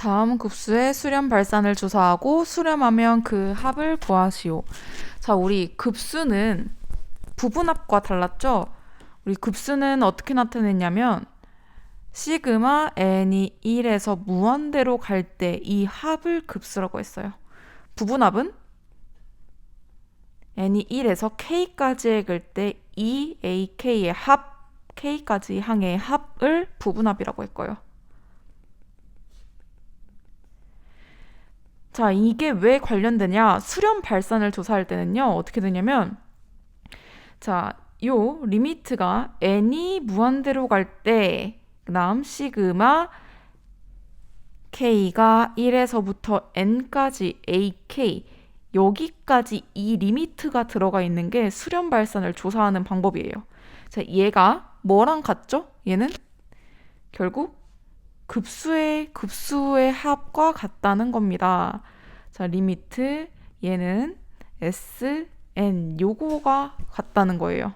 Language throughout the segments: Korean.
다음 급수의 수렴 발산을 조사하고 수렴하면 그 합을 구하시오. 자, 우리 급수는 부분합과 달랐죠? 우리 급수는 어떻게 나타냈냐면 시그마 n이 1에서 무한대로 갈 때 이 합을 급수라고 했어요. 부분합은 n이 1에서 k까지에 갈 때 이 ak의 합, k까지 항의 합을 부분합이라고 했고요. 자, 이게 왜 관련되냐? 수렴 발산을 조사할 때는요, 어떻게 되냐면, 자, 요 리미트가 n이 무한대로 갈 때, 그 다음 시그마 k가 1에서부터 n까지 ak, 여기까지 이 리미트가 들어가 있는 게 수렴 발산을 조사하는 방법이에요. 자, 얘가 뭐랑 같죠? 얘는 결국 급수의 합과 같다는 겁니다. 자, 리미트 얘는 sn 요거가 같다는 거예요.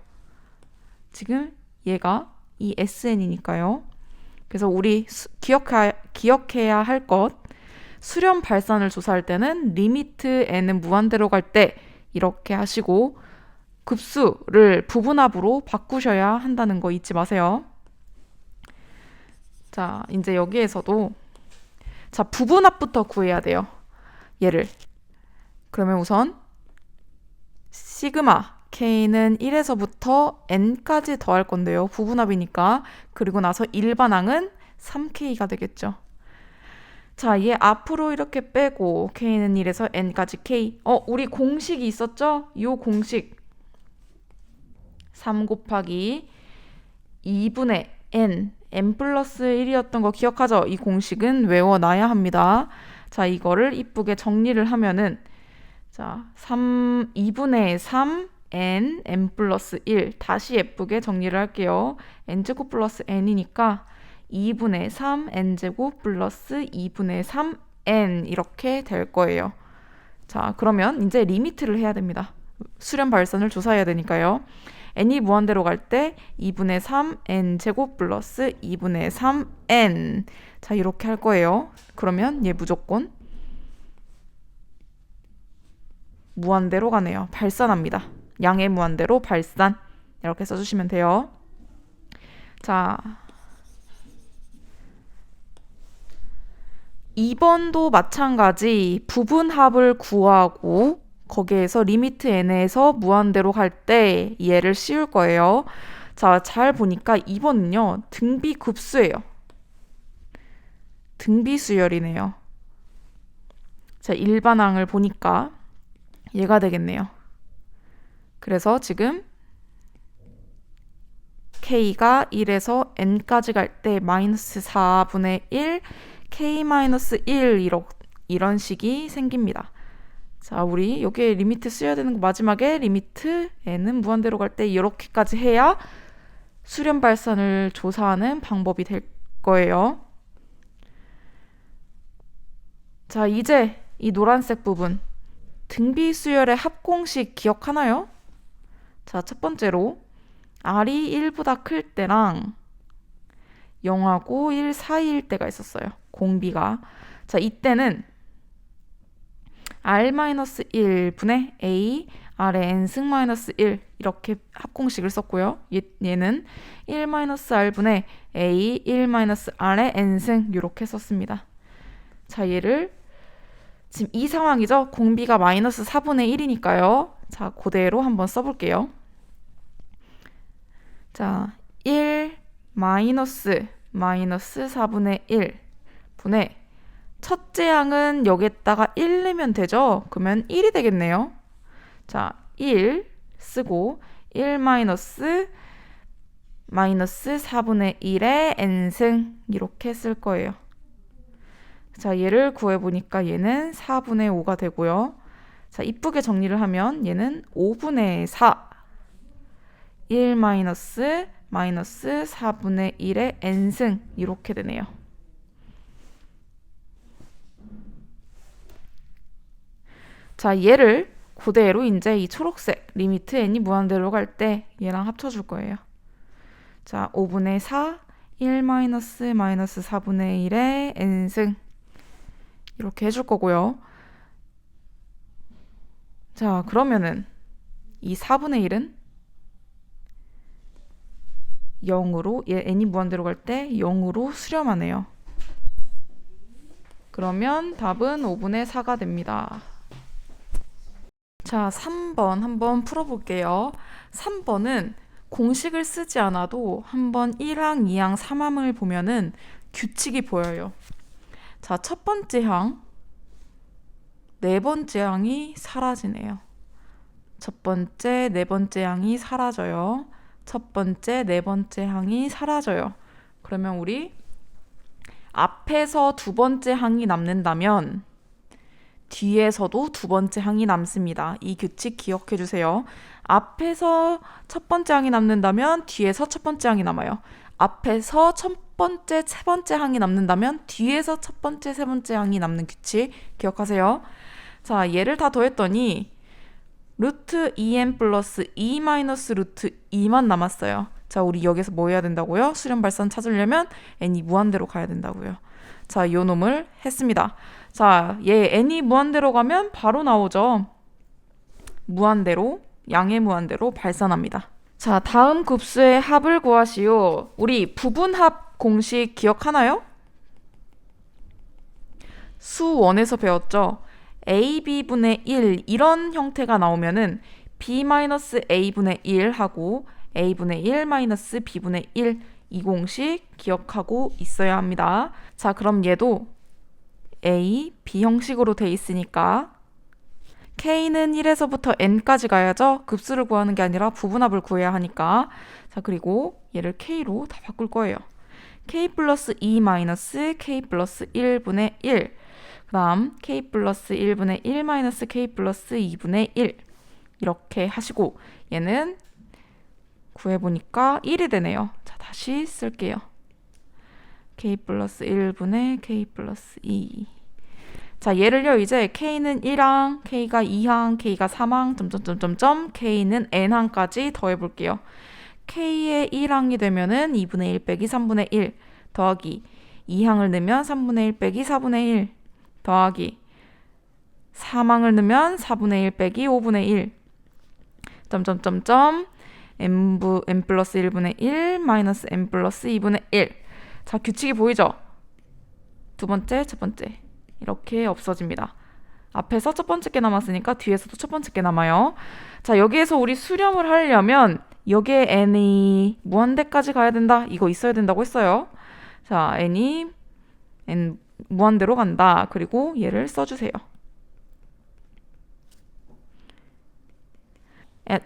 지금 얘가 이 sn이니까요. 그래서 우리 기억해야 할 것, 수렴 발산을 조사할 때는 리미트 n은 무한대로 갈 때 이렇게 하시고 급수를 부분합으로 바꾸셔야 한다는 거 잊지 마세요. 자, 이제 여기에서도 자, 부분합부터 구해야 돼요. 얘를. 그러면 우선 시그마 k는 1에서부터 n까지 더할 건데요. 부분합이니까. 그리고 나서 일반항은 3k가 되겠죠. 자, 얘 앞으로 이렇게 빼고 k는 1에서 n까지 k. 우리 공식이 있었죠? 요 공식 3 곱하기 2분의 n 플러스 1이었던 거 기억하죠? 이 공식은 외워놔야 합니다. 자, 이거를 이쁘게 정리를 하면은 자, 2분의 3 n 플러스 1 다시 예쁘게 정리를 할게요. n제곱 플러스 n이니까 2분의 3 n제곱 플러스 2분의 3 n 이렇게 될 거예요. 자, 그러면 이제 리미트를 해야 됩니다. 수렴 발산을 조사해야 되니까요. n이 무한대로 갈 때 2분의 3 n제곱 플러스 2분의 3 n. 자, 이렇게 할 거예요. 그러면 얘 무조건 무한대로 가네요. 발산합니다. 양의 무한대로 발산. 이렇게 써주시면 돼요. 자, 2번도 마찬가지 부분합을 구하고 거기에서 리미트 n에서 무한대로 갈 때 얘를 씌울 거예요. 자, 잘 보니까 2번은요. 등비급수예요. 등비수열이네요. 자, 일반항을 보니까 얘가 되겠네요. 그래서 지금 k가 1에서 n까지 갈 때 마이너스 4분의 1, k-1 이런 식이 생깁니다. 자, 우리 여기에 리미트 쓰여야 되는 거 마지막에 리미트 n은 무한대로 갈 때 이렇게까지 해야 수렴 발산을 조사하는 방법이 될 거예요. 자, 이제 이 노란색 부분 등비수열의 합공식 기억하나요? 자, 첫 번째로 r이 1보다 클 때랑 0하고 1 사이일 때가 있었어요. 공비가. 자, 이때는 r-1분의 a r의 n승 마이너스 1 이렇게 합공식을 썼고요. 얘는 1-r분의 a 1-r의 n승 이렇게 썼습니다. 자, 얘를 지금 이 상황이죠. 공비가 마이너스 4분의 1이니까요. 자, 그대로 한번 써볼게요. 자, 1 마이너스 4분의 1 분의 첫째 항은 여기에다가 1 넣으면 되죠. 그러면 1이 되겠네요. 자, 1 쓰고 1 마이너스 4분의 1의 n승 이렇게 쓸 거예요. 자, 얘를 구해보니까 얘는 4분의 5가 되고요. 자, 이쁘게 정리를 하면 얘는 5분의 4 1 마이너스 4분의 1의 n승 이렇게 되네요. 자, 얘를 그대로 이제 이 초록색 리미트 n이 무한대로 갈 때 얘랑 합쳐줄 거예요. 자, 5분의 4 1 마이너스 4분의 1의 n승 이렇게 해줄 거고요. 자, 그러면은 이 4분의 1은 0으로, 얘 n이 무한대로 갈 때 0으로 수렴하네요. 그러면 답은 5분의 4가 됩니다. 자, 3번 한번 풀어볼게요. 3번은 공식을 쓰지 않아도 한번 1항, 2항, 3항을 보면은 규칙이 보여요. 자, 첫 번째 항, 네 번째 항이 사라지네요. 첫 번째, 네 번째 항이 사라져요. 첫 번째, 네 번째 항이 사라져요. 그러면 우리 앞에서 두 번째 항이 남는다면 뒤에서도 두 번째 항이 남습니다. 이 규칙 기억해 주세요. 앞에서 첫 번째 항이 남는다면 뒤에서 첫 번째 항이 남아요. 앞에서 첫 번째, 세 번째 항이 남는다면 뒤에서 첫 번째, 세 번째 항이 남는 규칙 기억하세요. 자, 얘를 다 더했더니 루트 2n 플러스 2 마이너스 루트 2만 남았어요. 자, 우리 여기서 뭐 해야 된다고요? 수렴 발산 찾으려면 n이 무한대로 가야 된다고요. 자, 요 놈을 했습니다. 자, 얘 n이 무한대로 가면 바로 나오죠. 무한대로, 양의 무한대로 발산합니다. 자, 다음 급수의 합을 구하시오. 우리 부분합 공식 기억하나요? 수원에서 배웠죠? ab분의 1 이런 형태가 나오면은 b-a분의 1 하고 a분의 1 마이너스 b분의 1 이 공식 기억하고 있어야 합니다. 자, 그럼 얘도 a, b 형식으로 돼 있으니까 k는 1에서부터 n까지 가야죠. 급수를 구하는 게 아니라 부분합을 구해야 하니까. 자, 그리고 얘를 k로 다 바꿀 거예요. k 플러스 2 마이너스 k 플러스 1분의 1. 그 다음 k 플러스 1분의 1 마이너스 k 플러스 2분의 1. 이렇게 하시고 얘는 구해보니까 1이 되네요. 자, 다시 쓸게요. k 플러스 1분의 k 플러스 2. 자, 얘를요, 이제 k는 1항, k가 2항, k가 3항, 점점점점점, k는 n항까지 더해볼게요. k의 1항이 되면은 2분의 1 빼기 3분의 1 더하기 2항을 넣으면 3분의 1 빼기 4분의 1 더하기 3항을 넣으면 4분의 1 빼기 5분의 1 점점점점 n 플러스 1분의 1 마이너스 n 플러스 2분의 1. 자, 규칙이 보이죠? 두 번째, 첫 번째 이렇게 없어집니다. 앞에서 첫 번째 게 남았으니까 뒤에서도 첫 번째 게 남아요. 자, 여기에서 우리 수렴을 하려면 여기에 n이 무한대까지 가야 된다. 이거 있어야 된다고 했어요. 자, n 무한대로 간다. 그리고 얘를 써주세요.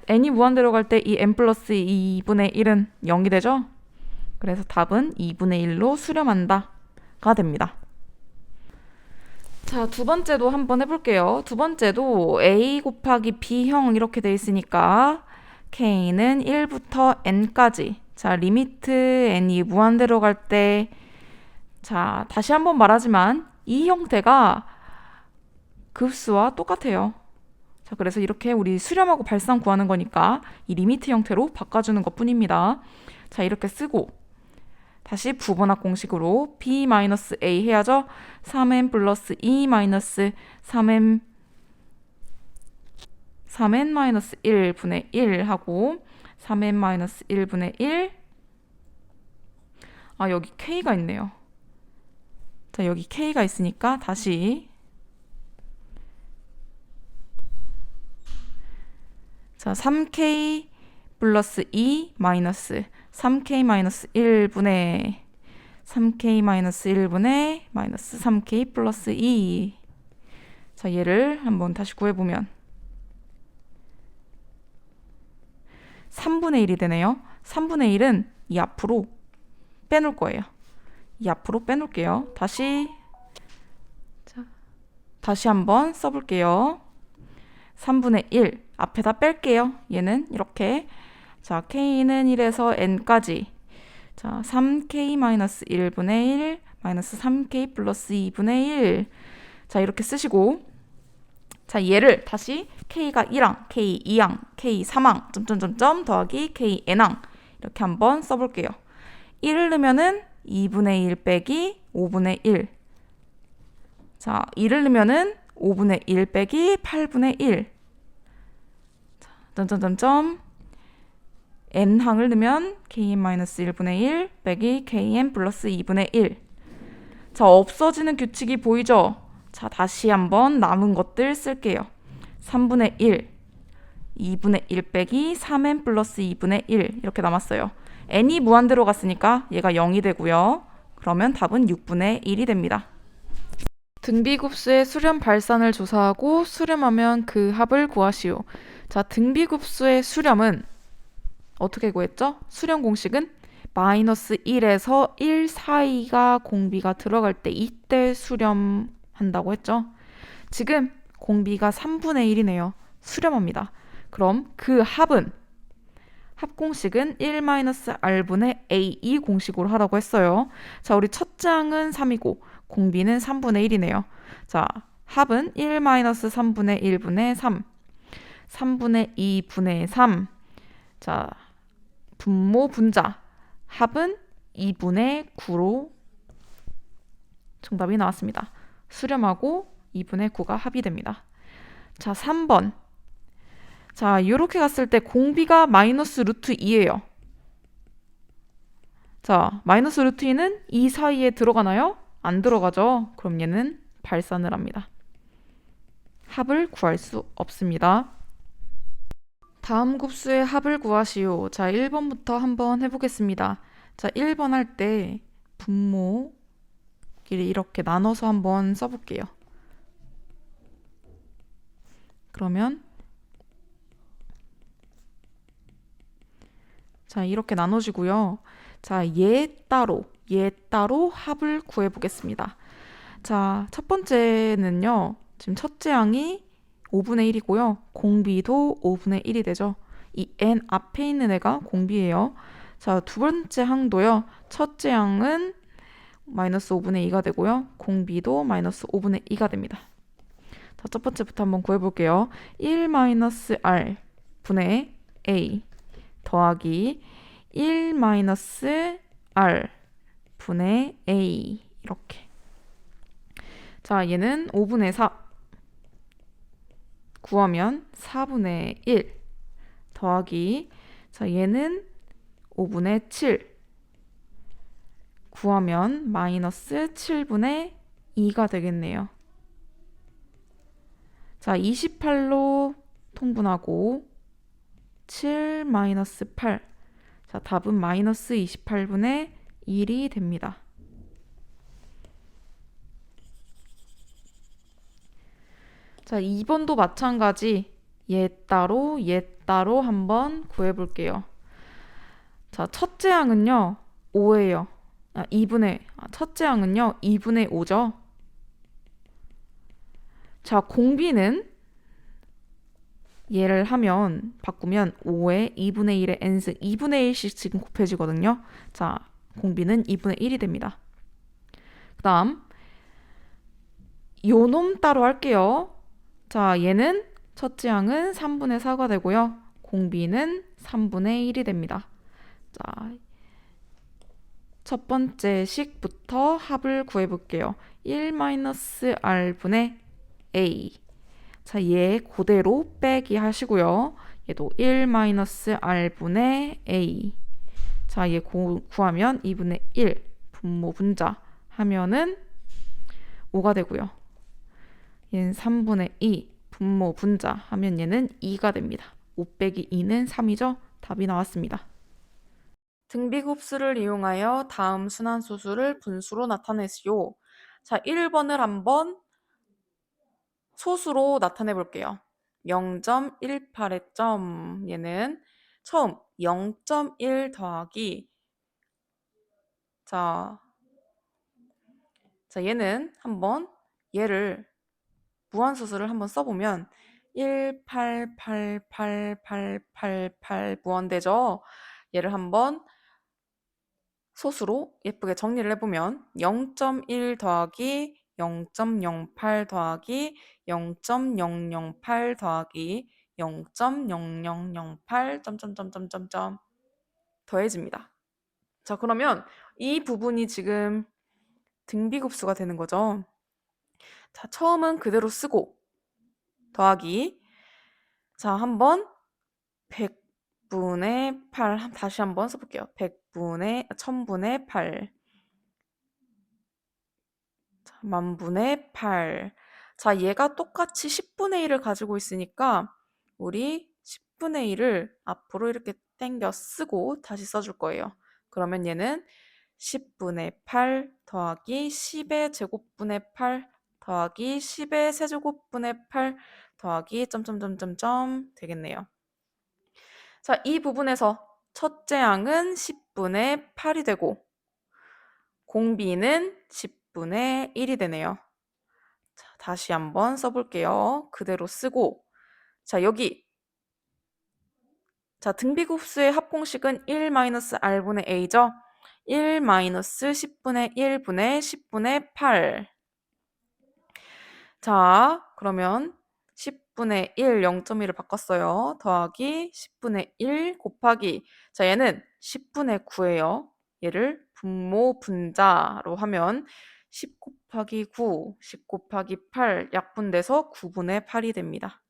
n이 무한대로 갈 때 이 n 플러스 2분의 1은 0이 되죠? 그래서 답은 2분의 1로 수렴한다 가 됩니다. 자, 두 번째도 한번 해볼게요. 두 번째도 a 곱하기 b형 이렇게 돼 있으니까 k는 1부터 n까지. 자, 리미트 n이 무한대로 갈 때, 자, 다시 한번 말하지만 이 형태가 급수와 똑같아요. 자, 그래서 이렇게 우리 수렴하고 발산 구하는 거니까 이 리미트 형태로 바꿔주는 것 뿐입니다. 자, 이렇게 쓰고 다시 부분합 공식으로 b-a 해야죠. 3n 플러스 2 마이너스 3n 1분의 1 하고 3n 마이너스 1분의 1. 아, 여기 k가 있네요. 자, 여기 k가 있으니까 다시 자, 3k 플러스 2 마이너스 3k 마이너스 1분의 3k 마이너스 1분의 마이너스 3k 플러스 2. 자, 얘를 한번 다시 구해보면 3분의 1이 되네요. 3분의 1은 이 앞으로 빼놓을 거예요. 이 앞으로 빼놓을게요. 다시 한번 써볼게요. 3분의 1 앞에다 뺄게요. 얘는 이렇게. 자, k는 1에서 n까지. 자, 3k-1분의 1 마이너스 3k 플러스 2분의 1. 자, 이렇게 쓰시고 자, 얘를 다시 k가 1항, k 2항, k 3항 점점점점 더하기 k n항 이렇게 한번 써볼게요. 1을 넣으면은 2분의 1 빼기 5분의 1. 자, 2를 넣으면은 5분의 1 빼기 8분의 1. 점점점점 n항을 넣으면 kn-1분의 1 빼기 kn 플러스 2분의 1. 자, 없어지는 규칙이 보이죠? 자, 다시 한번 남은 것들 쓸게요. 3분의 1, 2분의 1 빼기 3n 플러스 2분의 1 이렇게 남았어요. n이 무한대로 갔으니까 얘가 0이 되고요. 그러면 답은 6분의 1이 됩니다. 등비급수의 수렴 발산을 조사하고 수렴하면 그 합을 구하시오. 자, 등비급수의 수렴은 어떻게 구했죠? 수렴 공식은 마이너스 1에서 1 사이가 공비가 들어갈 때 이때 수렴한다고 했죠. 지금 공비가 3분의 1이네요. 수렴합니다. 그럼 그 합은 합공식은 1-r분의 a 이 공식으로 하라고 했어요. 자, 우리 첫째 항은 3이고 공비는 3분의 1이네요. 자, 합은 1-3분의 1분의 3, 3분의 2분의 3. 자, 분모 분자 합은 2분의 9로 정답이 나왔습니다. 수렴하고 2분의 9가 합이 됩니다. 자, 3번. 자, 이렇게 갔을 때 공비가 마이너스 루트 2예요. 자, 마이너스 루트 2는 이 사이에 들어가나요? 안 들어가죠. 그럼 얘는 발산을 합니다. 합을 구할 수 없습니다. 다음 곱수의 합을 구하시오. 자, 1번부터 한번 해보겠습니다. 자, 1번 할 때 분모끼리 이렇게 나눠서 한번 써볼게요. 그러면 자, 이렇게 나눠지고요. 자, 얘 따로 합을 구해보겠습니다. 자, 첫 번째는요. 지금 첫째 항이 5분의 1이고요. 공비도 5분의 1이 되죠. 이 n 앞에 있는 애가 공비예요. 자, 두 번째 항도요. 첫째 항은 마이너스 5분의 2가 되고요. 공비도 마이너스 5분의 2가 됩니다. 자, 첫 번째부터 한번 구해볼게요. 1-r 분의 a 더하기 1-r 분의 a 이렇게. 자, 얘는 5분의 4 구하면 4분의 1 더하기, 자, 얘는 5분의 7 구하면 마이너스 7분의 2가 되겠네요. 자, 28로 통분하고 7 마이너스 8. 자, 답은 마이너스 28분의 1이 됩니다. 자, 2번도 마찬가지 얘 따로 한번 구해볼게요. 자, 첫째 항은요 5예요. 첫째 항은요 2분의 5죠. 자, 공비는 얘를 하면 바꾸면 5에 2분의 1의 n승 2분의 1씩 지금 곱해지거든요. 자, 공비는 2분의 1이 됩니다. 그 다음 요놈 따로 할게요. 자, 얘는 첫째 항은 3분의 4가 되고요. 공비는 3분의 1이 됩니다. 자, 첫 번째 식부터 합을 구해볼게요. 1-r분의 a. 자, 얘 그대로 빼기 하시고요. 얘도 1-r분의 a. 자, 얘 구하면 2분의 1 분모 분자 하면은 5가 되고요. 얘는 3분의 2 분모 분자 하면 얘는 2가 됩니다. 5 빼기 2는 3이죠. 답이 나왔습니다. 등비급수를 이용하여 다음 순환소수를 분수로 나타내시오. 자, 1번을 한번 소수로 나타내 볼게요. 0.18의 점, 얘는 처음 0.1 더하기, 자, 얘는 한번 얘를 무한소수를 한번 써보면 1888888 무한대죠. 얘를 한번 소수로 예쁘게 정리를 해보면 0.1 더하기 0.08 더하기 0.008 더하기 0.0008 점점점점점점 더해집니다. 자, 그러면 이 부분이 지금 등비급수가 되는 거죠. 자, 처음은 그대로 쓰고 더하기. 자, 한번 100분의 8 다시 한번 써볼게요. 1000분의 8. 자, 만분의 8. 자, 얘가 똑같이 10분의 1을 가지고 있으니까 우리 10분의 1을 앞으로 이렇게 당겨 쓰고 다시 써줄 거예요. 그러면 얘는 10분의 8 더하기 10의 제곱분의 8 더하기 10의 세제곱분의 8 더하기 점점점점점 되겠네요. 자, 이 부분에서 첫째 항은 10분의 8이 되고 공비는 10분의 1이 되네요. 자, 다시 한번 써볼게요. 그대로 쓰고 자, 여기 자, 등비급수의 합공식은 1-r분의 a죠. 1-10분의 1분의 10분의 8. 자, 그러면 10분의 1, 0.1을 바꿨어요. 더하기 10분의 1 곱하기 자, 얘는 10분의 9예요. 얘를 분모 분자로 하면 10 곱하기 9, 10 곱하기 8 약분돼서 9분의 8이 됩니다.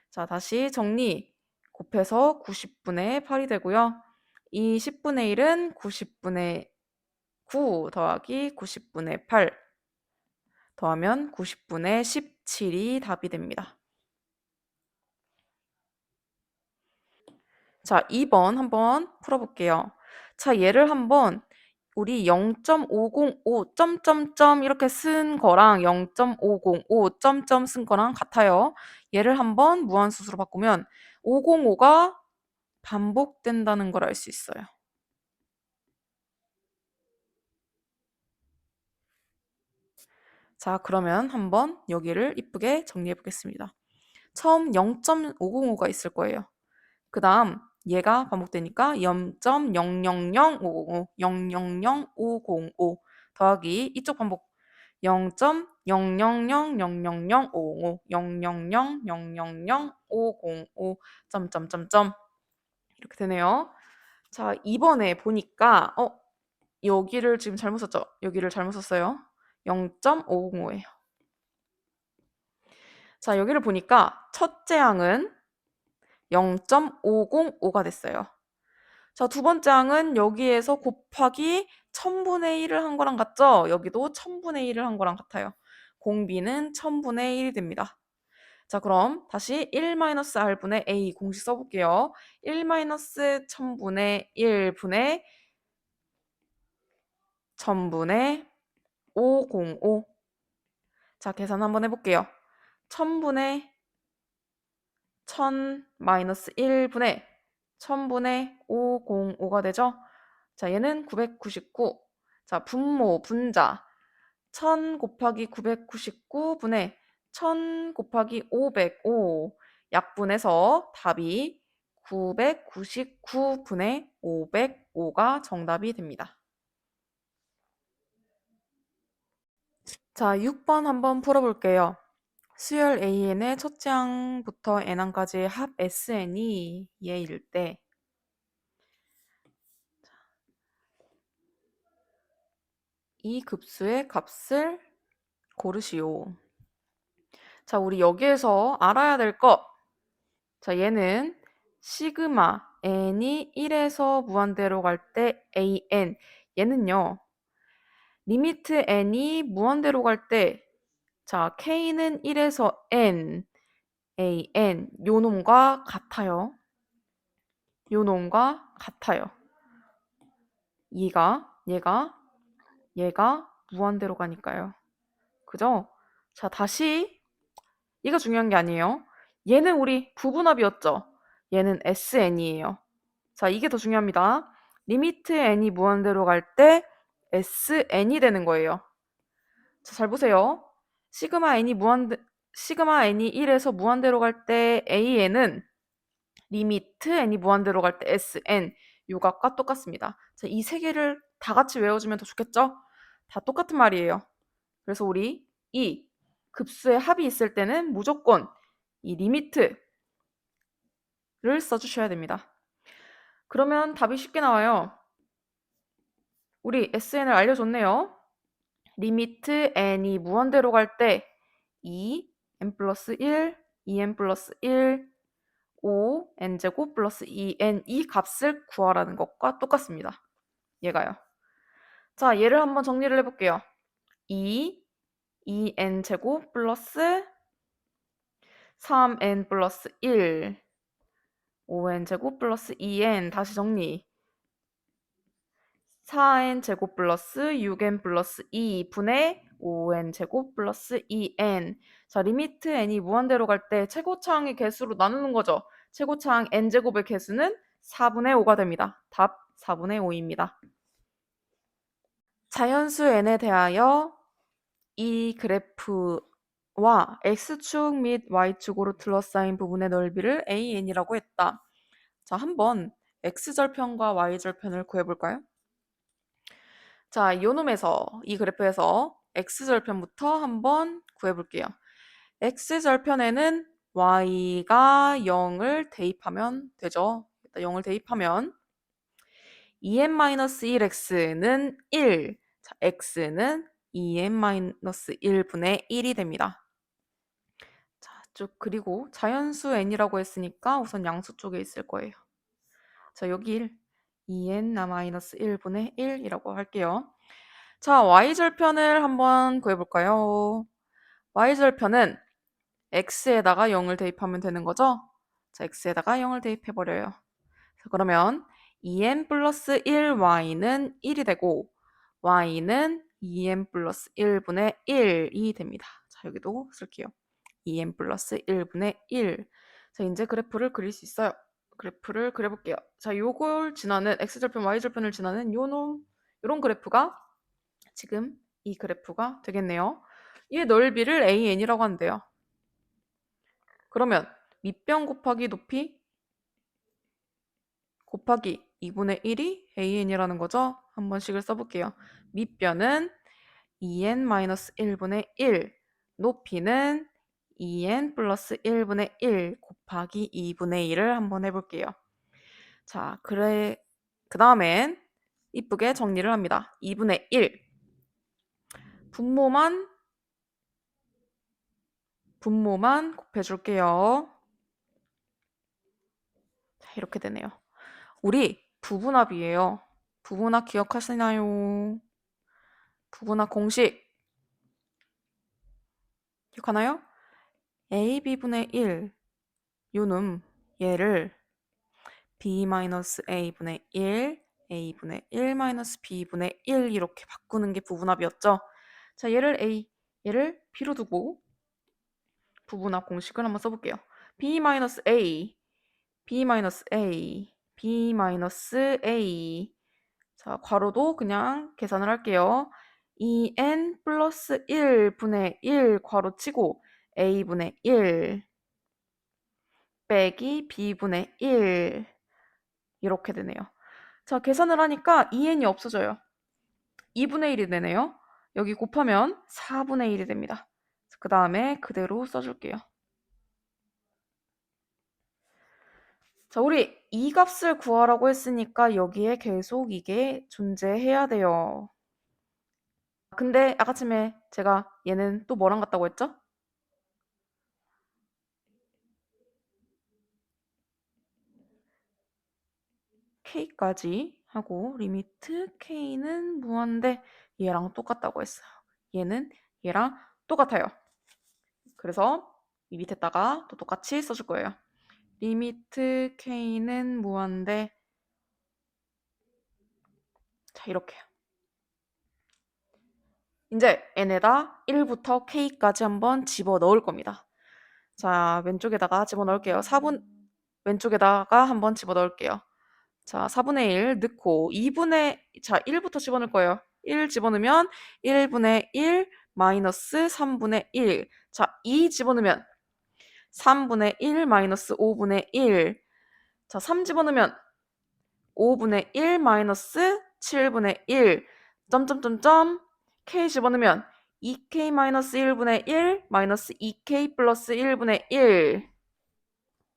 자, 다시 정리. 곱해서 90분의 8이 되고요. 이 10분의 1은 90분의 9 더하기 90분의 8 더하면 90분의 17이 답이 됩니다. 자, 2번 한번 풀어볼게요. 자, 얘를 한번 우리 0.505 점점점 이렇게 쓴 거랑 0.505 점점 쓴 거랑 같아요. 얘를 한번 무한수수로 바꾸면 505가 반복된다는 걸 알 수 있어요. 자, 그러면 한번 여기를 이쁘게 정리해 보겠습니다. 처음 0.505가 있을 거예요. 그 다음 얘가 반복되니까 0.000505, 000505 더하기 이쪽 반복 0.0000000505, 0000000505 점점점점 이렇게 되네요. 자, 이번에 보니까 여기를 지금 잘못 썼죠? 여기를 잘못 썼어요. 0.505예요. 자, 여기를 보니까 첫째 항은 0.505가 됐어요. 자, 두 번째 항은 여기에서 곱하기 1000분의 1을 한 거랑 같죠? 여기도 1000분의 1을 한 거랑 같아요. 공비는 1000분의 1이 됩니다. 자, 그럼 다시 1-r분의 a 공식 써볼게요. 1-1000분의 1분의 1000분의 505. 자, 계산 한번 해볼게요. 1000분의 1000-1분의 1000분의 505가 되죠? 자, 얘는 999. 자, 분모, 분자. 1000 곱하기 999분의 1000 곱하기 505. 약분해서 답이 999분의 505가 정답이 됩니다. 자, 6번 한번 풀어볼게요. 수열 AN의 첫째 항부터 n항까지의 합 SN이 얘일 때 이 급수의 값을 고르시오. 자, 우리 여기에서 알아야 될 것. 자, 얘는 시그마 n이 1에서 무한대로 갈 때 an. 얘는요. 리미트 n이 무한대로 갈 때 자, k는 1에서 n, an 요 놈과 같아요. 요 놈과 같아요. 얘가 무한대로 가니까요. 그죠? 자, 다시 이거 중요한 게 아니에요. 얘는 우리 부분합이었죠. 얘는 SN이에요. 자, 이게 더 중요합니다. 리미트 n이 무한대로 갈 때 SN이 되는 거예요. 자, 잘 보세요. 시그마 n이 1에서 무한대로 갈 때 AN은 리미트 n이 무한대로 갈 때 SN 요 값과 똑같습니다. 자, 이 세 개를 다 같이 외워주면 더 좋겠죠? 다 똑같은 말이에요. 그래서 우리 이 급수의 합이 있을 때는 무조건 이 리미트를 써주셔야 됩니다. 그러면 답이 쉽게 나와요. 우리 SN을 알려줬네요. 리미트 n이 무한대로 갈 때 2, n 플러스 1, 2n 플러스 1, 5, n제곱 플러스 2n 이 값을 구하라는 것과 똑같습니다. 얘가요. 자, 얘를 한번 정리를 해볼게요. 2n제곱 플러스 3n 플러스 1, 5n제곱 플러스 2n 다시 정리. 4n제곱 플러스 6n 플러스 2분의 5n제곱 플러스 2n. 자, 리미트 n이 무한대로 갈 때 최고차항의 개수로 나누는 거죠. 최고차항 n제곱의 개수는 4분의 5가 됩니다. 답 4분의 5입니다. 자연수 n에 대하여 이 그래프와 x축 및 y축으로 둘러싸인 부분의 넓이를 an이라고 했다. 자, 한번 x절편과 y절편을 구해볼까요? 자, 이 놈에서 이 그래프에서 x절편부터 한번 구해볼게요. x절편에는 y가 0을 대입하면 되죠. 일단 0을 대입하면 2n-1x는 1, 자, x는 2n-1분의 1이 됩니다. 자, 쭉 그리고 자연수 n이라고 했으니까 우선 양수 쪽에 있을 거예요. 자, 여기 1, 2n-1분의 1이라고 할게요. 자, y절편을 한번 구해볼까요? y절편은 x에다가 0을 대입하면 되는 거죠? 자, x에다가 0을 대입해버려요. 자, 그러면 2n 플러스 1y는 1이 되고 y는 2n 플러스 1분의 1이 됩니다. 자, 여기도 쓸게요. 2n 플러스 1분의 1. 자, 이제 그래프를 그릴 수 있어요. 그래프를 그려볼게요. 자, 요걸 지나는 x절편, y절편을 지나는 요런 그래프가 지금 이 그래프가 되겠네요. 이 넓이를 AN이라고 하는데요. 그러면 밑변 곱하기 높이 곱하기 2분의 1이 AN이라는 거죠. 한 번씩을 써볼게요. 밑변은 2n-1분의 1, 높이는 2n 플러스 1분의 1 곱하기 2분의 1을 한번 해볼게요. 자, 그 다음엔 이쁘게 정리를 합니다. 2분의 1. 분모만 곱해줄게요. 자, 이렇게 되네요. 우리 부분합이에요. 부분합 기억하시나요? 부분합 공식 기억하나요? AB분의 1 요놈 얘를 B-A분의 1 A분의 1 B분의 1 이렇게 바꾸는 게 부분합이었죠. 자, 얘를 B로 두고 부분합 공식을 한번 써볼게요. B-A B-A B-A 자, 괄호도 그냥 계산을 할게요. 2n 플러스 1분의 1 괄호 치고 a분의 1 빼기 b분의 1 이렇게 되네요. 자, 계산을 하니까 2n이 없어져요. 2분의 1이 되네요. 여기 곱하면 4분의 1이 됩니다. 그 다음에 그대로 써줄게요. 자, 우리 이 값을 구하라고 했으니까 여기에 계속 이게 존재해야 돼요. 근데 아까쯤에 제가 얘는 또 뭐랑 같다고 했죠? k까지 하고 리미트 k는 무한대 얘랑 똑같다고 했어요. 얘는 얘랑 똑같아요. 그래서 이 밑에다가 또 똑같이 써줄 거예요. 리미트 k는 무한대 자, 이렇게요. 이제 n에다 1부터 k까지 한번 집어 넣을 겁니다. 자, 왼쪽에다가 집어 넣을게요. 4분 왼쪽에다가 한번 집어 넣을게요. 자, 4분의 1 넣고 1부터 집어넣을 거예요. 1 집어넣으면 1분의 1 마이너스 3분의 1. 자, 2 집어넣으면 3분의 1 마이너스 5분의 1. 자, 3 집어넣으면 5분의 1 마이너스 7분의 1. 점점점점 k 집어넣으면 2k 마이너스 1분의 1 마이너스 2k 플러스 1분의 1.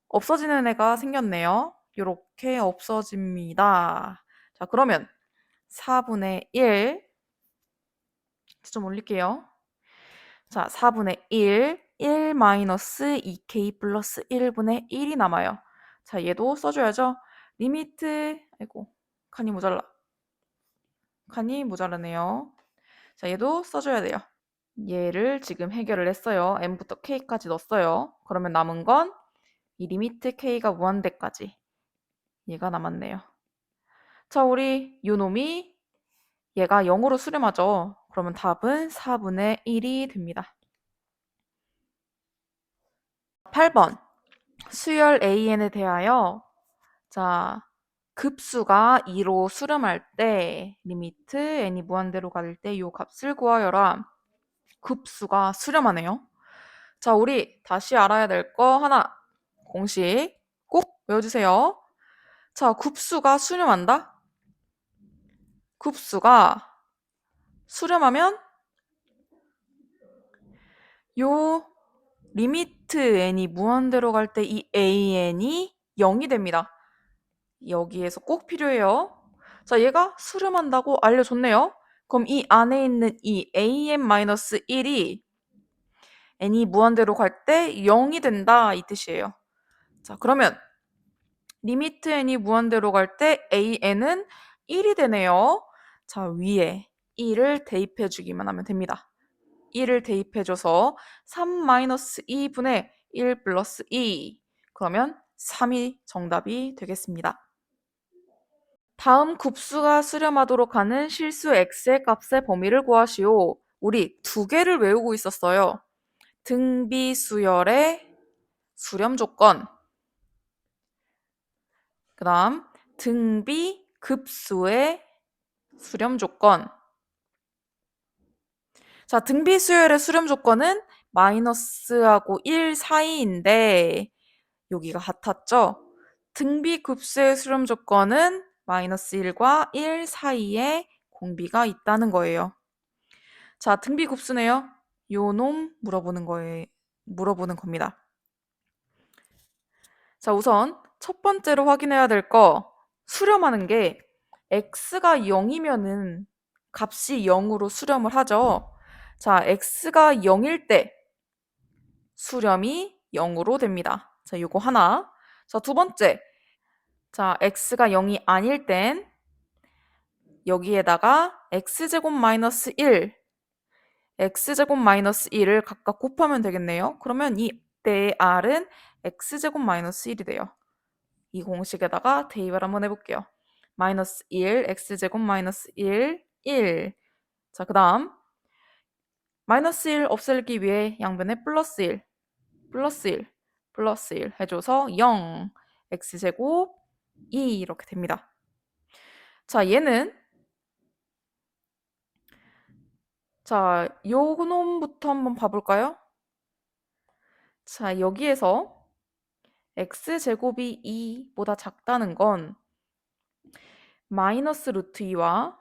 없어지는 애가 생겼네요. 이렇게 없어집니다. 자, 그러면 4분의 1 좀 올릴게요. 자, 4분의 1, 1 마이너스 2k 플러스 1분의 1이 남아요. 자, 얘도 써줘야죠. 리미트, 아이고, 칸이 모자라네요. 자, 얘도 써줘야 돼요. 얘를 지금 해결을 했어요. m부터 k까지 넣었어요. 그러면 남은 건 이 리미트 k가 무한대까지 얘가 남았네요. 자, 우리 요놈이 얘가 0으로 수렴하죠. 그러면 답은 4분의 1이 됩니다. 8번 수열 AN에 대하여 자 급수가 2로 수렴할 때 리미트 n이 무한대로 갈 때 이 값을 구하여라. 급수가 수렴하네요. 자, 우리 다시 알아야 될 거 하나. 공식 꼭 외워주세요. 자, 급수가 수렴한다? 급수가 수렴하면 요 리미트 n이 무한대로 갈 때 이 an이 0이 됩니다. 여기에서 꼭 필요해요. 자, 얘가 수렴한다고 알려줬네요. 그럼 이 안에 있는 이 an-1이 n이 무한대로 갈 때 0이 된다 이 뜻이에요. 자, 그러면 리미트 n이 무한대로 갈 때 an은 1이 되네요. 자, 위에 1을 대입해 주기만 하면 됩니다. 1을 대입해줘서 3-2분의 1 플러스 2 그러면 3이 정답이 되겠습니다. 다음 급수가 수렴하도록 하는 실수 x의 값의 범위를 구하시오. 우리 두 개를 외우고 있었어요. 등비수열의 수렴 조건, 그 다음 등비급수의 수렴 조건. 자, 등비수열의 수렴 조건은 마이너스하고 1 사이인데 여기가 같았죠? 등비급수의 수렴 조건은 마이너스 1과 1 사이에 공비가 있다는 거예요. 자, 등비급수네요. 요 놈 물어보는 겁니다. 자, 우선 첫 번째로 확인해야 될 거 수렴하는 게 x가 0이면은 값이 0으로 수렴을 하죠. 자, x가 0일 때 수렴이 0으로 됩니다. 자, 요거 하나. 자, 두 번째. 자, x가 0이 아닐 땐 여기에다가 x제곱 마이너스 1, x제곱 마이너스 1을 각각 곱하면 되겠네요. 그러면 이때의 r은 x제곱 마이너스 1이 돼요. 이 공식에다가 대입을 한번 해볼게요. 마이너스 1, x제곱 마이너스 1, 1. 자, 그 다음 마이너스 1 없애기 위해 양변에 플러스 1, 플러스 1, 플러스 1 해줘서 0, x제곱 2 이렇게 됩니다. 자, 얘는 자, 요 놈부터 한번 봐볼까요? 자, 여기에서 x제곱이 2보다 작다는 건 마이너스 루트 2와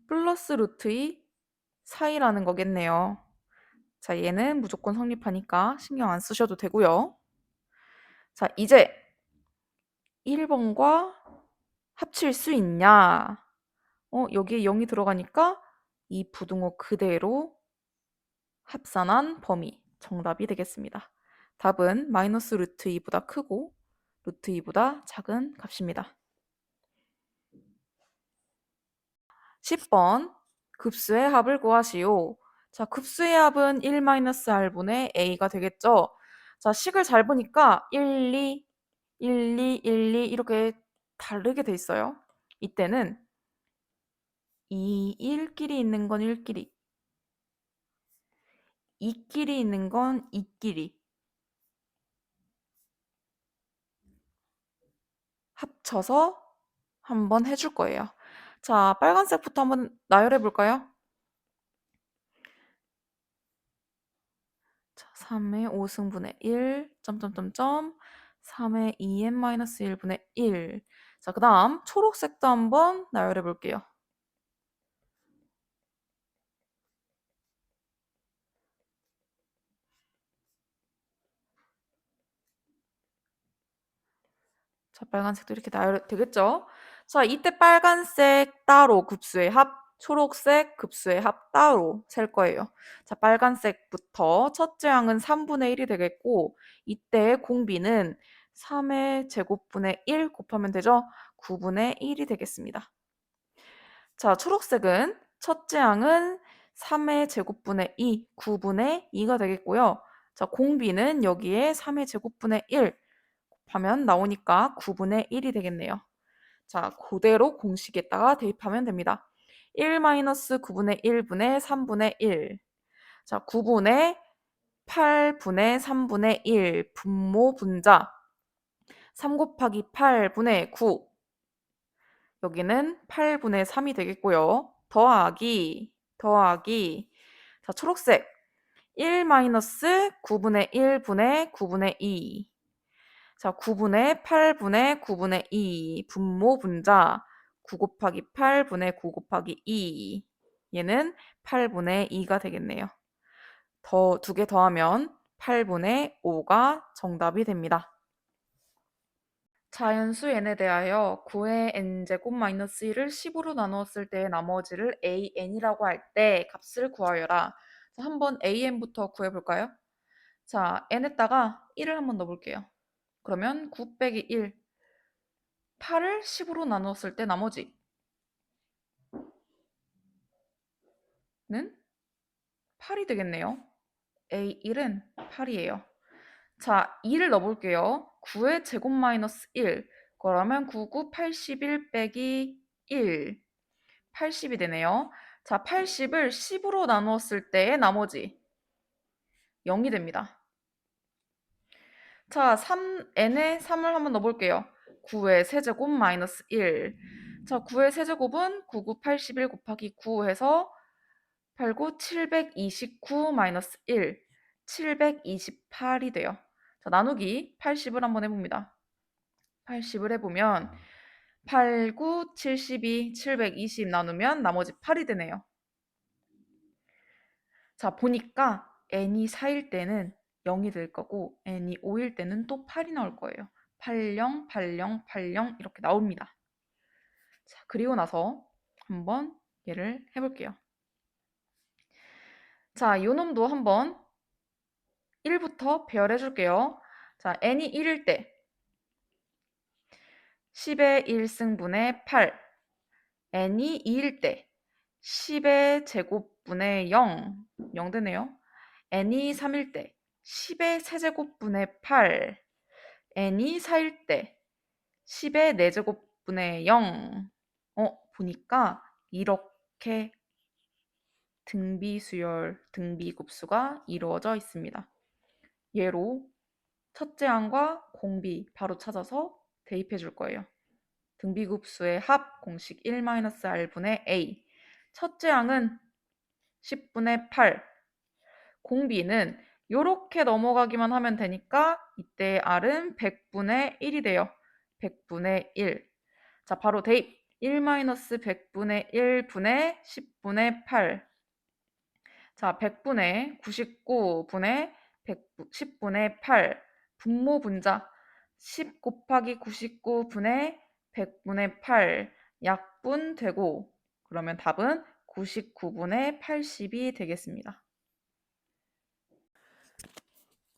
플러스 루트 2 사이라는 거겠네요. 자, 얘는 무조건 성립하니까 신경 안 쓰셔도 되고요. 자, 이제 1번과 합칠 수 있냐? 여기에 0이 들어가니까 이 부등호 그대로 합산한 범위 정답이 되겠습니다. 답은 마이너스 루트 2보다 크고 루트 2보다 작은 값입니다. 10번 급수의 합을 구하시오. 자, 급수의 합은 1-r분의 a가 되겠죠. 자, 식을 잘 보니까 1, 2, 1, 2, 1, 2 이렇게 다르게 돼 있어요. 이때는 2, 1끼리 있는 건 1끼리, 2끼리 있는 건 2끼리 합쳐서 한번 해줄 거예요. 자, 빨간색부터 한번 나열해 볼까요? 자, 3의 5승분의 1, 점점점점, 3의 2n-1분의 1. 자, 그 다음 초록색도 한번 나열해 볼게요. 자, 빨간색도 이렇게 나열 되겠죠? 자, 이때 빨간색 따로 급수의 합, 초록색 급수의 합 따로 셀 거예요. 자, 빨간색부터 첫째 항은 3분의 1이 되겠고, 이때 공비는 3의 제곱분의 1 곱하면 되죠? 9분의 1이 되겠습니다. 자, 초록색은 첫째 항은 3의 제곱분의 2, 9분의 2가 되겠고요. 자, 공비는 여기에 3의 제곱분의 1 곱하면 나오니까 9분의 1이 되겠네요. 자, 그대로 공식에다가 대입하면 됩니다. 1-9분의 1분의 3분의 1. 자, 9분의 8분의 3분의 1 분모 분자 3 곱하기 8분의 9. 여기는 8분의 3이 되겠고요. 더하기 자, 초록색 1-9분의 1분의 9분의 2. 자, 9분의 8분의 9분의 2 분모 분자 9 곱하기 8분의 9 곱하기 2. 얘는 8분의 2가 되겠네요. 두 개 더하면 8분의 5가 정답이 됩니다. 자연수 n에 대하여 9의 n제곱 마이너스 1을 10으로 나누었을 때의 나머지를 an이라고 할 때 값을 구하여라. 자, 한번 an부터 구해볼까요? 자, n에다가 1을 한번 넣어볼게요. 그러면 9 빼기 1, 8을 10으로 나누었을 때 나머지는 8이 되겠네요. A1은 8이에요. 자, 2를 넣어볼게요. 9의 제곱 마이너스 1. 그러면 9, 9, 81 빼기 1. 80이 되네요. 자, 80을 10으로 나누었을 때의 나머지 0이 됩니다. 자, n에 3을 한번 넣어볼게요. 9의 세제곱 마이너스 1. 자, 9의 세제곱은 9, 9, 81 곱하기 9 해서 8, 9, 729 마이너스 1. 728이 돼요. 자, 나누기 80을 한번 해봅니다. 80을 해보면 8, 9, 72, 720 나누면 나머지 8이 되네요. 자, 보니까 n이 4일 때는 0이 될 거고 n이 5일 때는 또 8이 나올 거예요. 80, 80, 80 이렇게 나옵니다. 자, 그리고 나서 한번 얘를 해볼게요. 자, 요 놈도 한번 1부터 배열해 줄게요. 자, n이 1일 때 10의 1승분의 8, n이 2일 때 10의 제곱분의 0, 0 되네요. n이 3일 때 10의 세제곱분의 8, n이 4일 때 10의 4제곱분의 0. 보니까 이렇게 등비수열, 등비급수가 이루어져 있습니다. 예로 첫째 항과 공비 바로 찾아서 대입해 줄 거예요. 등비급수의 합 공식 1-r분의 a. 첫째 항은 10분의 8. 공비는 이렇게 넘어가기만 하면 되니까 이때 r은 100분의 1이 돼요. 100분의 1. 자, 바로 대입. 1-100분의 1분의 10분의 8. 자, 100분의 99분의 10분의 8. 분모 분자. 10 곱하기 99분의 100분의 8. 약분 되고, 그러면 답은 99분의 80이 되겠습니다.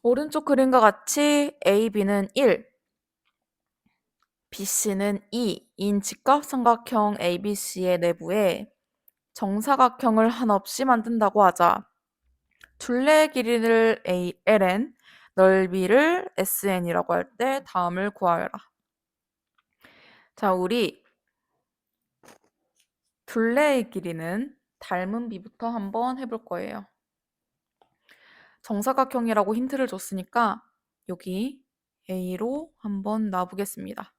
오른쪽 그림과 같이 A, B는 1, B, C는 2인 직각삼각형 ABC의 내부에 정사각형을 한없이 만든다고 하자. 둘레의 길이를 LN, 넓이를 SN이라고 할 때 다음을 구하여라. 자, 우리 둘레의 길이는 닮은 비부터 한번 해볼 거예요. 정사각형이라고 힌트를 줬으니까 여기 A로 한번 놔보겠습니다.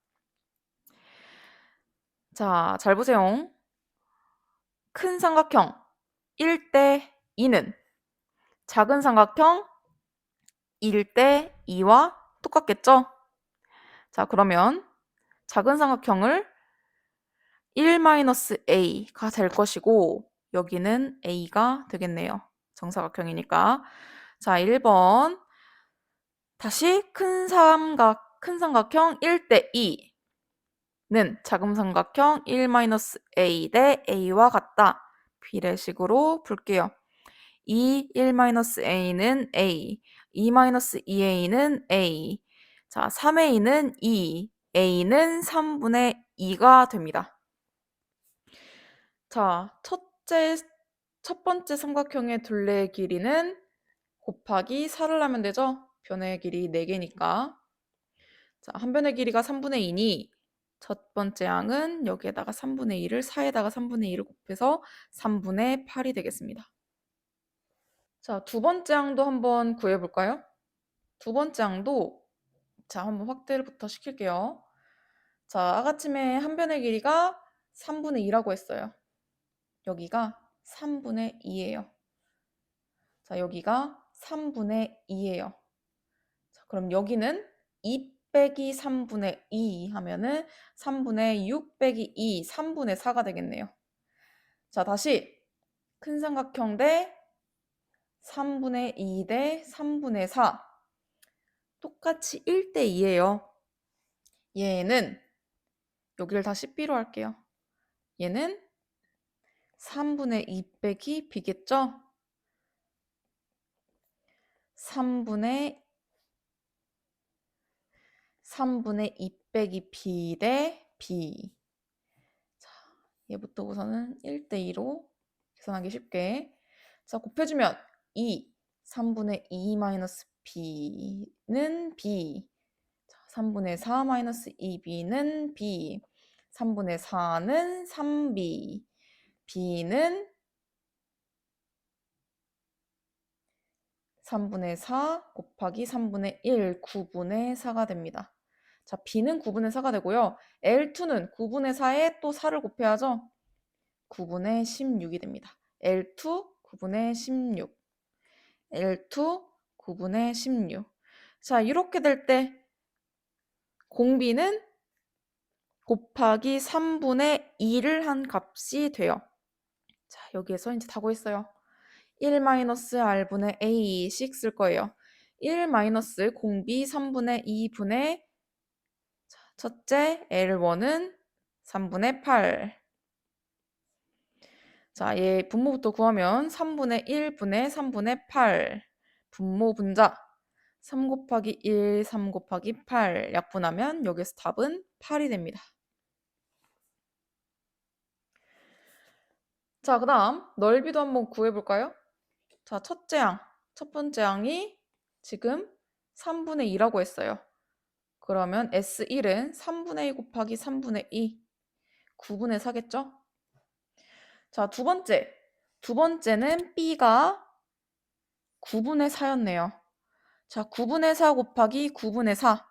자, 잘 보세요. 큰 삼각형 1대 2는 작은 삼각형 1대 2와 똑같겠죠? 자, 그러면 작은 삼각형을 1-a가 될 것이고 여기는 a가 되겠네요. 정사각형이니까. 자, 1번 다시 큰 삼각형 1대 2. 자금삼각형 1-a 대 a와 같다. 비례식으로 볼게요. 1-a는 a, 2-2a는 a. 자, 3a는 2, a는 3분의 2가 됩니다. 자, 첫 번째 삼각형의 둘레의 길이는 곱하기 4를 하면 되죠? 변의 길이 4개니까. 자, 한 변의 길이가 3분의 2니 첫 번째 항은 여기에다가 3분의 2를 4에다가 3분의 2를 곱해서 3분의 8이 되겠습니다. 자, 두 번째 항도 한번 구해볼까요? 두 번째 항도 자, 한번 확대를부터 시킬게요. 자, 아까쯤에 한 변의 길이가 3분의 2라고 했어요. 여기가 3분의 2예요. 자, 여기가 3분의 2예요. 자, 그럼 여기는 2 빼기 3분의 2 하면은 3분의 6 빼기 2, 3분의 4가 되겠네요. 자, 다시 큰 삼각형 대 3분의 2 대 3분의 4. 똑같이 1대 2예요. 얘는 여기를 다시 B로 할게요. 얘는 3분의 2 빼기 B겠죠? 3분의 2 빼기 B 대 B. 자, 얘부터 우선은 1대 2로 계산하기 쉽게. 자, 곱해주면 2, 3분의 2 마이너스 B는 B. 자, 3분의 4 마이너스 2B는 B. 3분의 4는 3B. B는 3분의 4 곱하기 3분의 1, 9분의 4가 됩니다. 자, B는 9분의 4가 되고요. L2는 9분의 4에 또 4를 곱해야죠. 9분의 16이 됩니다. L2 9분의 16. L2 9분의 16. 자, 이렇게 될 때 공비는 곱하기 3분의 2를 한 값이 돼요. 자, 여기에서 이제 다 구했어요. 1-r분의 a씩 쓸 거예요. 1 마이너스 공비 3분의 2분의 첫째 L1은 3분의 8. 자, 얘 분모부터 구하면 3분의 1분의 3분의 8. 분모 분자 3 곱하기 1, 3 곱하기 8 약분하면 여기서 답은 8이 됩니다. 자, 그 다음 넓이도 한번 구해볼까요? 자, 첫 번째 항이 지금 3분의 2라고 했어요. 그러면 S1은 3분의 2 곱하기 3분의 2, 9분의 4겠죠? 자, 두 번째는 B가 9분의 4였네요. 자, 9분의 4 곱하기 9분의 4,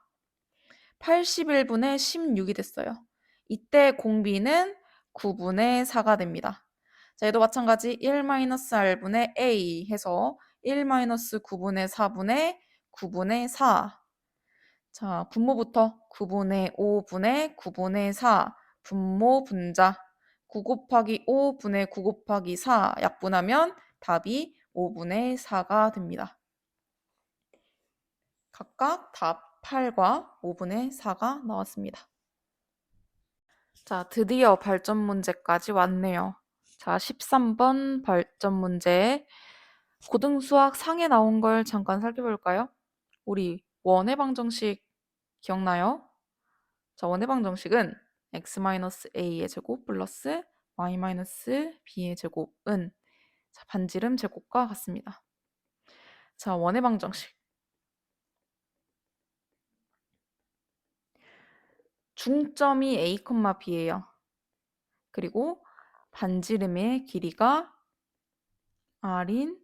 81분의 16이 됐어요. 이때 공비는 9분의 4가 됩니다. 자, 얘도 마찬가지 1-r분의 a 해서 1-9분의 4분의 9분의 4. 자, 분모부터 9분의 5분의 9분의 4. 분모 분자 9 곱하기 5분의 9 곱하기 4 약분하면 답이 5분의 4가 됩니다. 각각 답 8과 5분의 4가 나왔습니다. 자, 드디어 발전 문제까지 왔네요. 자, 13번 발전 문제. 고등수학 상에 나온 걸 잠깐 살펴볼까요? 우리 원의 방정식 기억나요? 자, 원의 방정식은 x-a의 제곱 플러스 y-b의 제곱은 자, 반지름 제곱과 같습니다. 자, 원의 방정식. 중점이 a, b예요. 그리고 반지름의 길이가 r인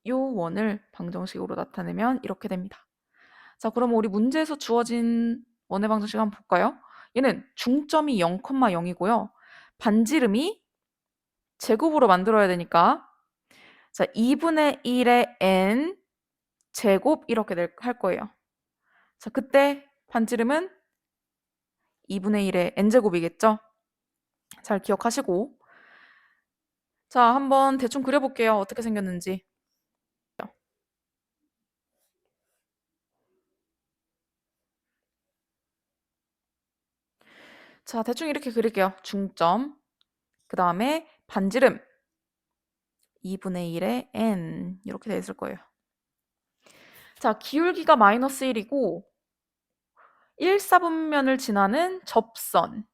요 원을 방정식으로 나타내면 이렇게 됩니다. 자, 그럼 우리 문제에서 주어진 원의 방정식 한번 볼까요? 얘는 중점이 0,0이고요. 반지름이 제곱으로 만들어야 되니까 자, 2분의 1의 n 제곱 이렇게 할 거예요. 자, 그때 반지름은 2분의 1의 n제곱이겠죠? 잘 기억하시고 자, 한번 대충 그려볼게요. 어떻게 생겼는지. 자, 대충 이렇게 그릴게요. 중점. 그 다음에 반지름 2분의 1의 n 이렇게 돼 있을 거예요. 자, 기울기가 마이너스 1이고 1, 4분면을 지나는 접선.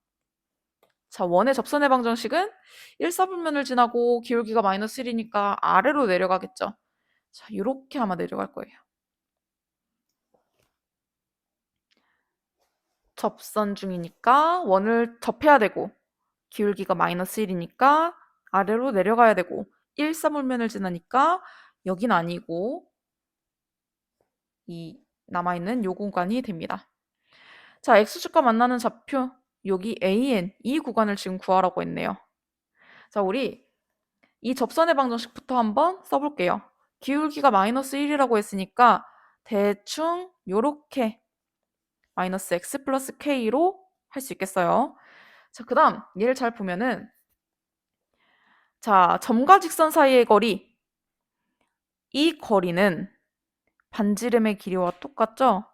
자, 원의 접선의 방정식은 1, 4분면을 지나고 기울기가 마이너스 1이니까 아래로 내려가겠죠. 자, 이렇게 아마 내려갈 거예요. 접선 중이니까 원을 접해야 되고 기울기가 마이너스 1이니까 아래로 내려가야 되고 1, 4분면을 지나니까 여긴 아니고 이 남아있는 요 공간이 됩니다. 자, x축과 만나는 좌표 여기 AN 이 구간을 지금 구하라고 했네요. 자, 우리 이 접선의 방정식부터 한번 써볼게요. 기울기가 마이너스 1이라고 했으니까 대충 요렇게 마이너스 x 플러스 k로 할 수 있겠어요. 자, 그 다음 얘를 잘 보면은 자, 점과 직선 사이의 거리 이 거리는 반지름의 길이와 똑같죠?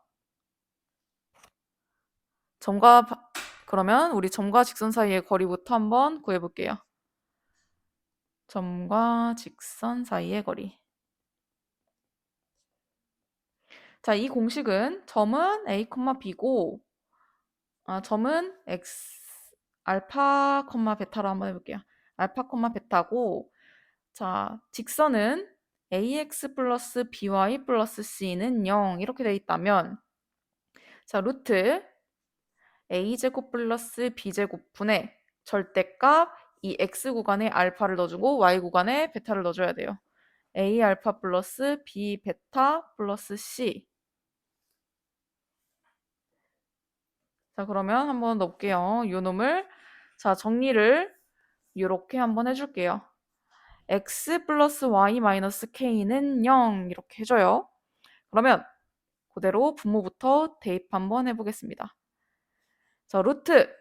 그러면 우리 점과 직선 사이의 거리부터 한번 구해볼게요. 점과 직선 사이의 거리. 자, 이 공식은 점은 a, b고 점은 알파, 베타로 한번 해볼게요. 알파, 베타고 자, 직선은 ax 플러스 by 플러스 c는 0 이렇게 돼 있다면 자, 루트 a제곱 플러스 b제곱 분의 절대값 이 x 구간에 알파를 넣어주고 y 구간에 베타를 넣어줘야 돼요. a 알파 플러스 b 베타 플러스 c. 자, 그러면 한번 넣을게요. 요 놈을 자, 정리를 이렇게 한번 해줄게요. x 플러스 y 마이너스 k는 0 이렇게 해줘요. 그러면 그대로 분모부터 대입 한번 해보겠습니다. 자, 루트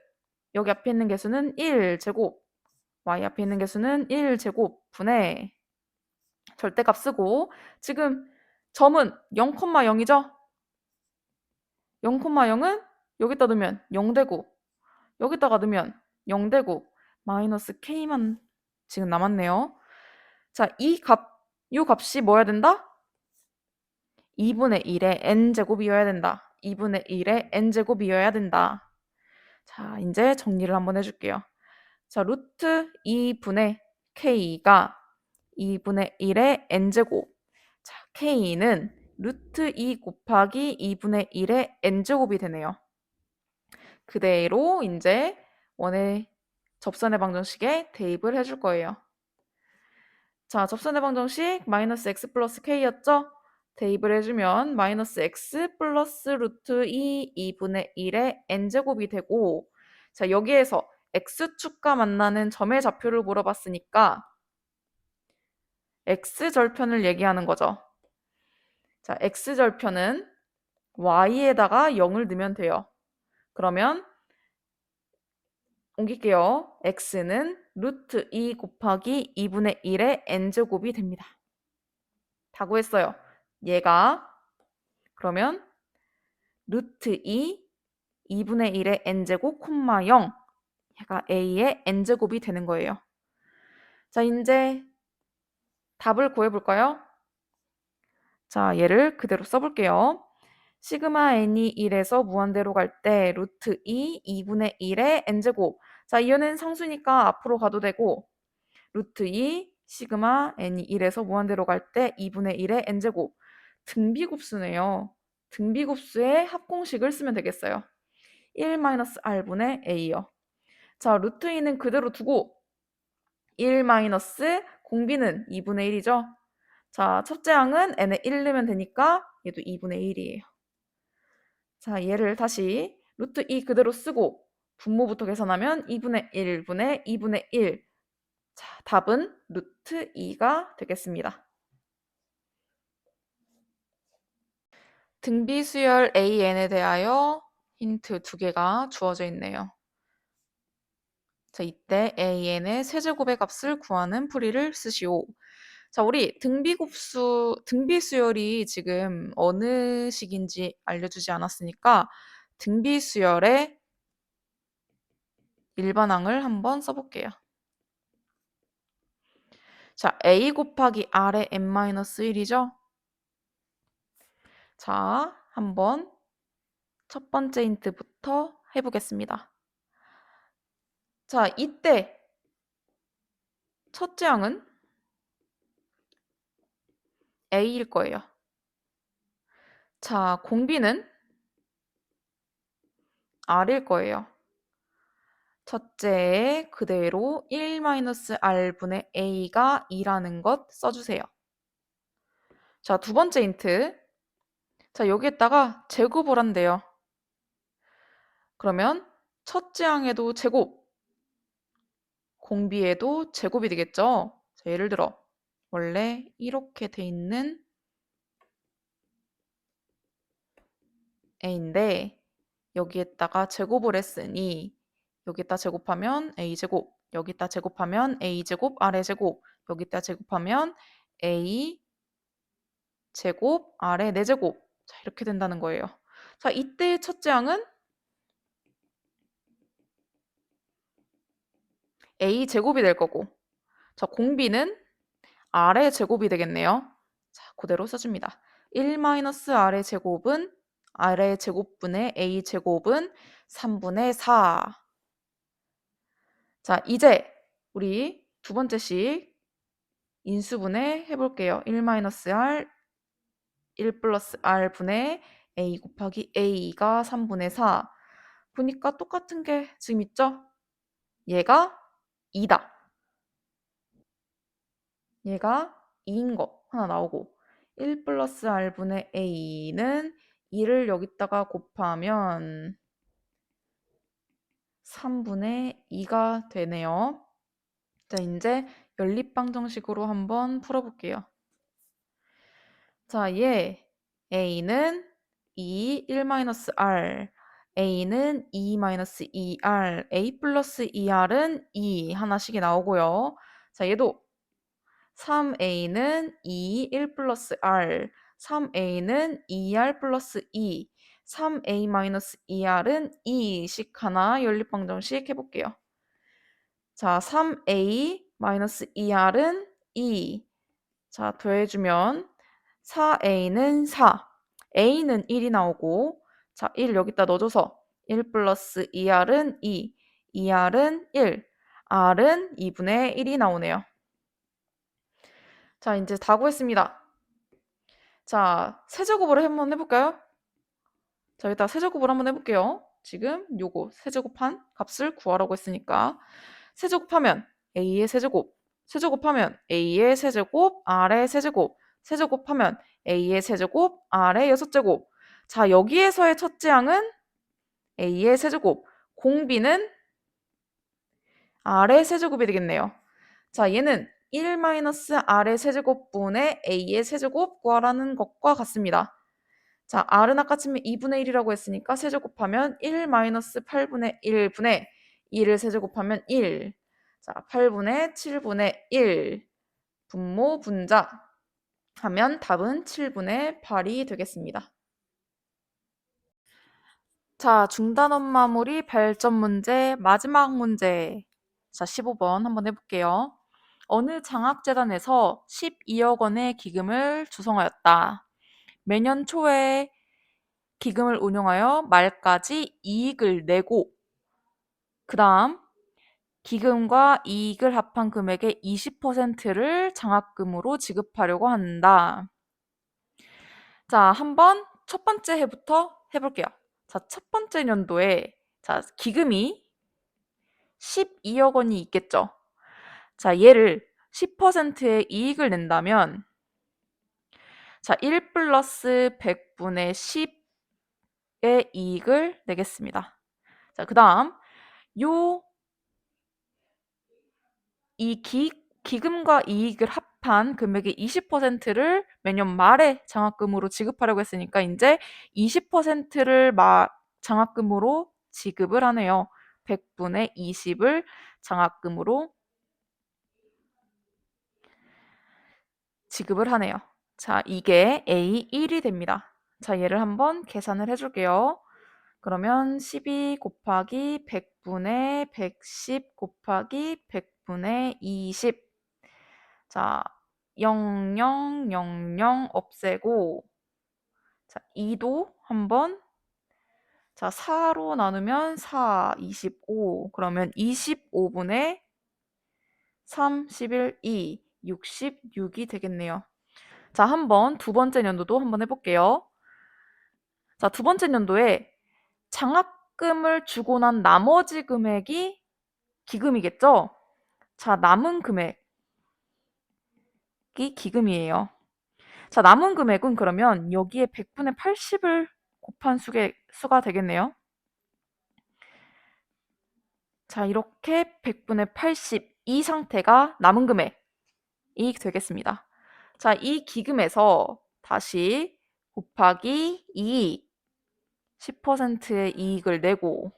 여기 앞에 있는 개수는 1제곱 y 앞에 있는 개수는 1제곱 분의 절대값 쓰고 지금 점은 0,0이죠? 0,0은 여기다 넣으면 0되고 여기다가 넣으면 0되고 마이너스 k만 지금 남았네요. 자, 이 값이 뭐여야 된다? 2분의 1의 n제곱이어야 된다. 2분의 1의 n제곱이어야 된다. 자, 이제 정리를 한번 해줄게요. 자, 루트 2분의 k가 2분의 1의 n제곱. 자, k는 루트 2 곱하기 2분의 1의 n제곱이 되네요. 그대로 이제 원의 접선의 방정식에 대입을 해줄 거예요. 자, 접선의 방정식 마이너스 x 플러스 k였죠? 대입을 해주면 마이너스 x 플러스 루트 2분의 1의 n제곱이 되고 자, 여기에서 x축과 만나는 점의 좌표를 물어봤으니까 x절편을 얘기하는 거죠. 자, x절편은 y에다가 0을 넣으면 돼요. 그러면 옮길게요. x는 루트 2 곱하기 2분의 1의 n제곱이 됩니다. 다 구했어요. 얘가 그러면 루트 2분의 1의 n제곱 콤마 0 얘가 a의 n제곱이 되는 거예요. 자, 이제 답을 구해볼까요? 자, 얘를 그대로 써볼게요. 시그마 n이 1에서 무한대로 갈 때 루트 2분의 1의 n제곱. 자, 이거는 상수니까 앞으로 가도 되고 루트 2 시그마 n이 1에서 무한대로 갈 때 2분의 1의 n제곱. 등비곱수네요. 등비곱수의 합공식을 쓰면 되겠어요. 1-r분의 a요. 자, 루트 2는 그대로 두고 1 공비는 2분의 1이죠. 자, 첫째 항은 n에 1 넣으면 되니까 얘도 2분의 1이에요. 자, 얘를 다시 루트 2 그대로 쓰고 분모부터 계산하면 2분의 1분의 2분의 1. 자, 답은 루트 2가 되겠습니다. 등비수열 AN에 대하여 힌트 2개가 주어져 있네요. 자, 이때 AN의 세제곱의 값을 구하는 풀이를 쓰시오. 자, 우리 등비수열이 지금 어느 식인지 알려주지 않았으니까 등비수열의 일반항을 한번 써볼게요. 자, a 곱하기 r의 n-1이죠? 자, 한번 첫 번째 힌트부터 해보겠습니다. 자, 이때 첫째 항은 a일 거예요. 자, 공비는 r일 거예요. 첫째에 그대로 1-r분의 a가 2라는 것 써주세요. 자, 두 번째 힌트. 자, 여기에다가 제곱을 한대요. 그러면 첫째 항에도 제곱, 공비에도 제곱이 되겠죠? 자, 예를 들어 원래 이렇게 돼 있는 a인데 여기에다가 제곱을 했으니 여기다 제곱하면 a제곱, 여기다 제곱하면 a제곱, r제곱, 여기다 제곱하면 a제곱, r의 4제곱. 자, 이렇게 된다는 거예요. 자, 이때 첫째 항은 a제곱이 될 거고, 자, 공비는 r의 제곱이 되겠네요. 자, 그대로 써줍니다. 1-r의 제곱은 r의 제곱분의 a제곱은 3분의 4. 자, 이제 우리 두 번째씩 인수분해 해볼게요. 1-r, 1 플러스 r분의 a 곱하기 a가 3분의 4. 보니까 똑같은 게 지금 있죠? 얘가 2다. 얘가 2인 거 하나 나오고 1 플러스 r분의 a는 2를 여기다가 곱하면 3분의 2가 되네요. 자, 이제 연립방정식으로 한번 풀어볼게요. 자, 얘 a는 2, 1-r, a는 2-2r, a 플러스 2r은 2 하나씩이 나오고요. 자, 얘도 3a는 2, 1 플러스 r, 3a는 2r 플러스 2, 3a-2r은 2씩 하나 연립방정식 해볼게요. 자, 3a-2r은 2. 자, 더해주면 4a는 4. a는 1이 나오고, 자, 1 여기다 넣어줘서 1 플러스 2r은 2, 2r은 1, r은 2분의 1이 나오네요. 자, 이제 다 구했습니다. 자, 세제곱으로 한번 해볼까요? 자, 일단 세제곱으로 한번 해볼게요. 지금 요거 세제곱한 값을 구하라고 했으니까 세제곱하면 a의 세제곱, 세제곱하면 a의 세제곱, r의 세제곱, 세제곱하면 a의 세제곱, r의 6제곱. 자, 여기에서의 첫째 항은 a의 세제곱, 공비는 r의 세제곱이 되겠네요. 자, 얘는 1-r의 세제곱분의 a의 세제곱 구하라는 것과 같습니다. 자, r은 아까 치면 2분의 1이라고 했으니까 세제곱하면 1-8분의 1분의 2를 세제곱하면 1. 자, 8분의 7분의 1. 분모 분자 하면 답은 7분의 8이 되겠습니다. 자, 중단원 마무리 발전 문제 마지막 문제. 자, 15번 한번 해볼게요. 어느 장학재단에서 12억 원의 기금을 조성하였다. 매년 초에 기금을 운용하여 말까지 이익을 내고 그 다음 기금과 이익을 합한 금액의 20%를 장학금으로 지급하려고 한다. 자, 한번 첫 번째 해부터 해볼게요. 자, 첫 번째 연도에 자, 기금이 12억 원이 있겠죠. 자, 얘를 10%의 이익을 낸다면 자, 1 플러스 100분의 10의 이익을 내겠습니다. 자, 그 다음 이 기금과 이익을 합한 금액의 20%를 매년 말에 장학금으로 지급하려고 했으니까 이제 20%를 장학금으로 지급을 하네요. 100분의 20을 장학금으로 지급을 하네요. 자, 이게 A1이 됩니다. 자, 얘를 한번 계산을 해줄게요. 그러면 12 곱하기 100분의 110 곱하기 100분의 20. 자, 0, 0, 0, 0 없애고, 자, 2도 한번, 자, 4로 나누면 4, 25. 그러면 25분의 3, 11, 2, 66이 되겠네요. 자, 한번 두 번째 연도도 한번 해볼게요. 자, 두 번째 연도에 장학금을 주고 난 나머지 금액이 기금이겠죠? 자, 남은 금액이 기금이에요. 자, 남은 금액은 그러면 여기에 100분의 80을 곱한 수가 되겠네요. 자, 이렇게 100분의 80 이 상태가 남은 금액이 되겠습니다. 자, 이 기금에서 다시 곱하기 이익, 10%의 이익을 내고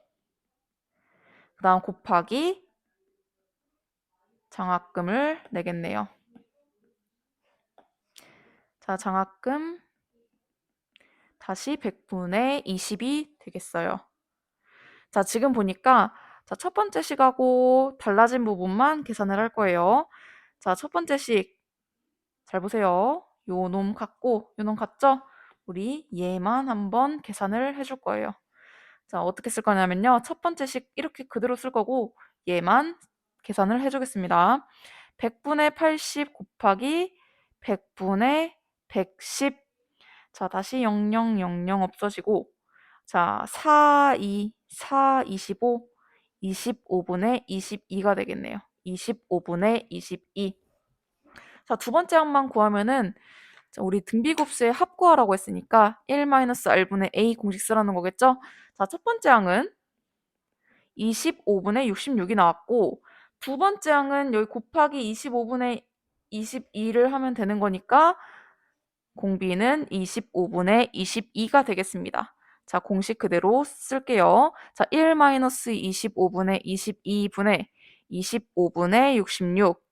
그 다음 곱하기 장학금을 내겠네요. 자, 장학금 다시 100분의 20이 되겠어요. 자, 지금 보니까 자, 첫 번째 식하고 달라진 부분만 계산을 할 거예요. 자, 첫 번째 식 잘 보세요. 요 놈 같고 요 놈 같죠? 우리 얘만 한번 계산을 해줄 거예요. 자, 어떻게 쓸 거냐면요. 첫 번째 식 이렇게 그대로 쓸 거고 얘만 계산을 해주겠습니다. 100분의 80 곱하기 100분의 110. 자, 다시 0000 없어지고 자, 4, 25, 25분의 22가 되겠네요. 25분의 22. 자, 두 번째 항만 구하면은 자, 우리 등비급수의 합구하라고 했으니까 1-r분의 a 공식 쓰라는 거겠죠? 자, 첫 번째 항은 25분의 66이 나왔고 두 번째 항은 여기 곱하기 25분의 22를 하면 되는 거니까 공비는 25분의 22가 되겠습니다. 자, 공식 그대로 쓸게요. 자, 1-25분의 22분의 25분의 66.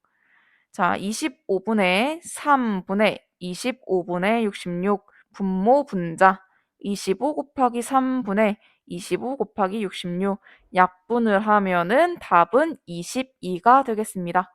자, 25분의 3분의 25분의 66 분모 분자 25 곱하기 3분의 25 곱하기 66 약분을 하면은 답은 22가 되겠습니다.